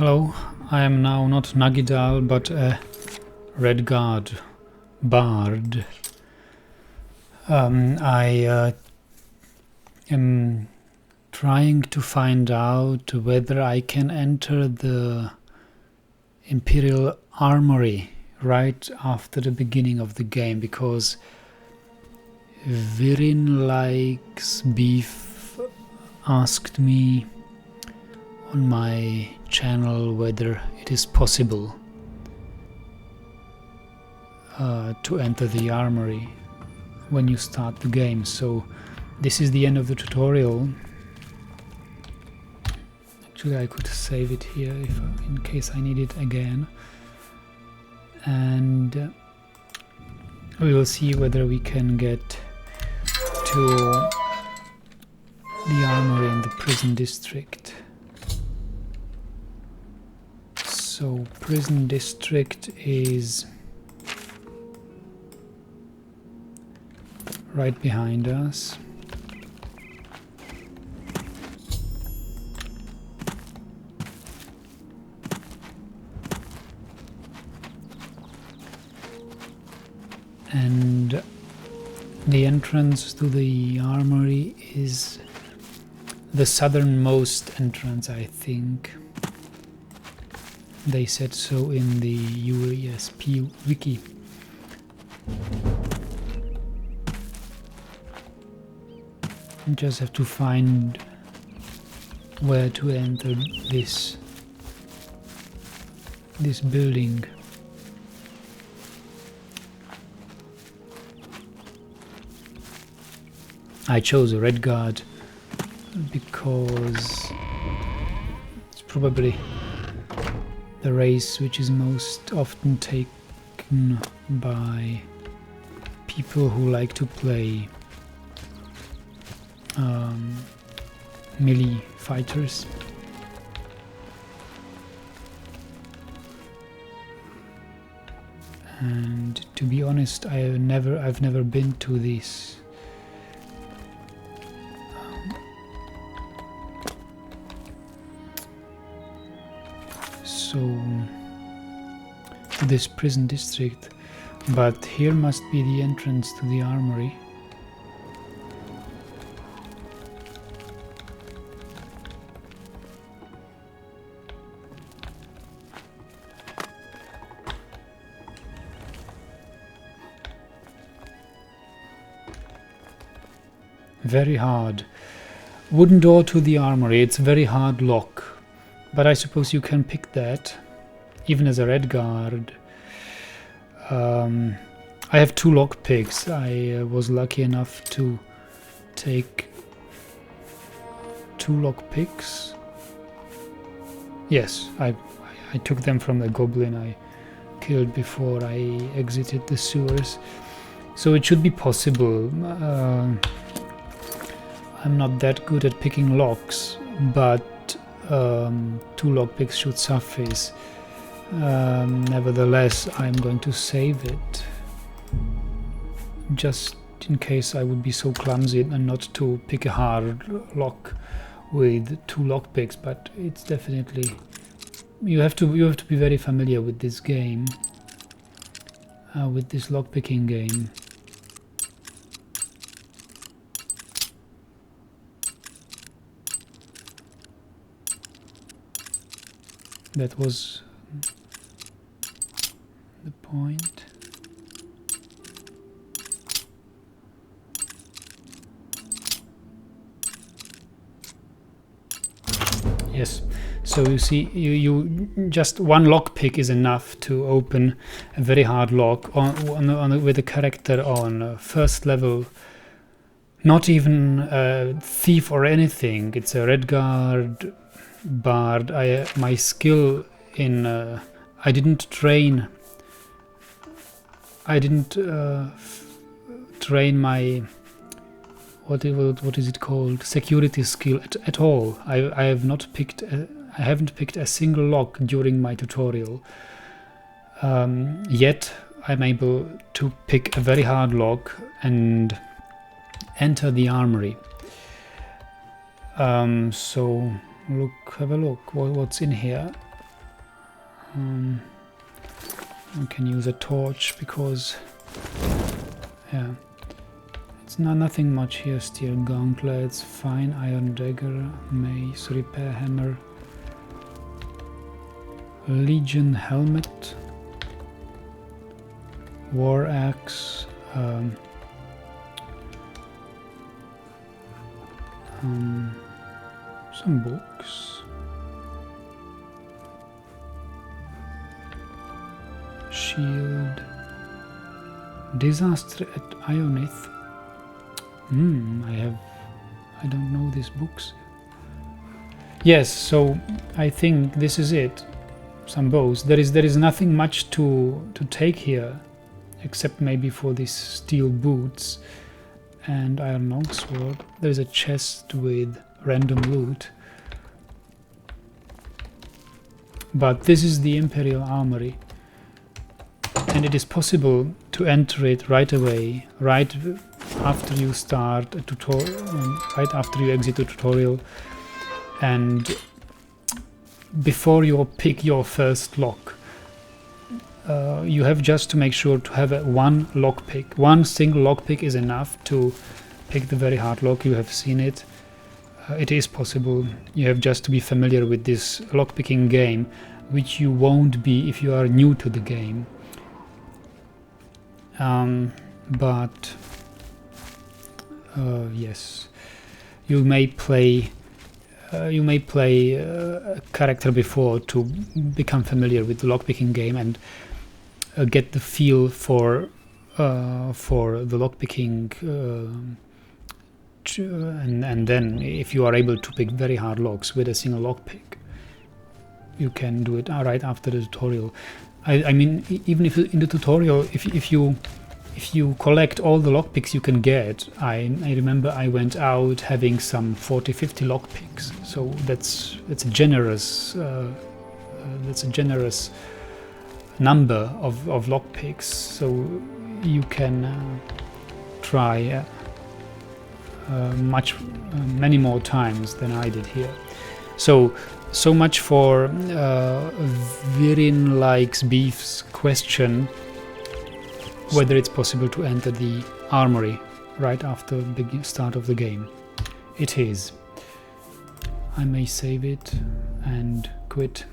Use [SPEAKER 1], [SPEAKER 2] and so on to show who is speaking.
[SPEAKER 1] Hello, I am now not Nagidal, but a Red Guard bard. I am trying to find out whether I can enter the Imperial Armory right after the beginning of the game, because Virin Likes Beef asked me on my channel whether it is possible to enter the armory when you start the game. So this is the end of the tutorial. Actually, I could save it here if in case I need it again, and we will see whether we can get to the armory in the prison district. So prison district is right behind us. And the entrance to the armory is the southernmost entrance, I think. They said so in the USP wiki. You just have to find where to enter this building. I chose a Red Guard because it's probably the race which is most often taken by people who like to play melee fighters. And to be honest, I've never been to this. To this prison district, but here must be the entrance to the armory. Very hard. Wooden door to the armory. It's a very hard lock. But I suppose you can pick that, even as a Red Guard. I have 2 lockpicks. I was lucky enough to take 2 lockpicks. Yes, I took them from the goblin I killed before I exited the sewers. So it should be possible. I'm not that good at picking locks, but 2 lockpicks should suffice. Nevertheless, I'm going to save it, just in case I would be so clumsy and not to pick a hard lock with 2 lockpicks. But it's definitely, you have to be very familiar with this game, with this lockpicking game. That was the point. Yes, so you see, you just 1 lockpick is enough to open a very hard lock with a character on first level. Not even a thief or anything. It's a Red Guard bard. My skill in I didn't train my what is it called, security skill at all. I haven't picked a single lock during my tutorial, yet I'm able to pick a very hard lock and enter the armory. So have a look what's in here. I can use a torch because, yeah, it's nothing much here. Steel gauntlets, fine iron dagger, mace, repair hammer, Legion helmet, war axe, some books, shield, disaster at Ionith. I don't know these books. Yes, so I think this is it. Some bows. There is nothing much to take here, except maybe for these steel boots and iron longsword. There is a chest with random loot. But this is the Imperial Armory, and it is possible to enter it right away, right after you start a tutorial, right after you exit the tutorial, and before you pick your first lock. You have just to make sure to have one lockpick. One single lockpick is enough to pick the very hard lock. You have seen it. It is possible. You have just to be familiar with this lockpicking game, which you won't be if you are new to the game. But yes, you may play a character before to become familiar with the lockpicking game and get the feel for the lockpicking, and then if you are able to pick very hard locks with a single lockpick, you can do it right after the tutorial. I mean, even if in the tutorial, if you collect all the lockpicks you can get, I remember I went out having some 40-50 lockpicks. So that's a generous number of lockpicks. So you can try many more times than I did here. So much for Virin Likes Beef's question, whether it's possible to enter the armory right after the start of the game. It is. I may save it and quit.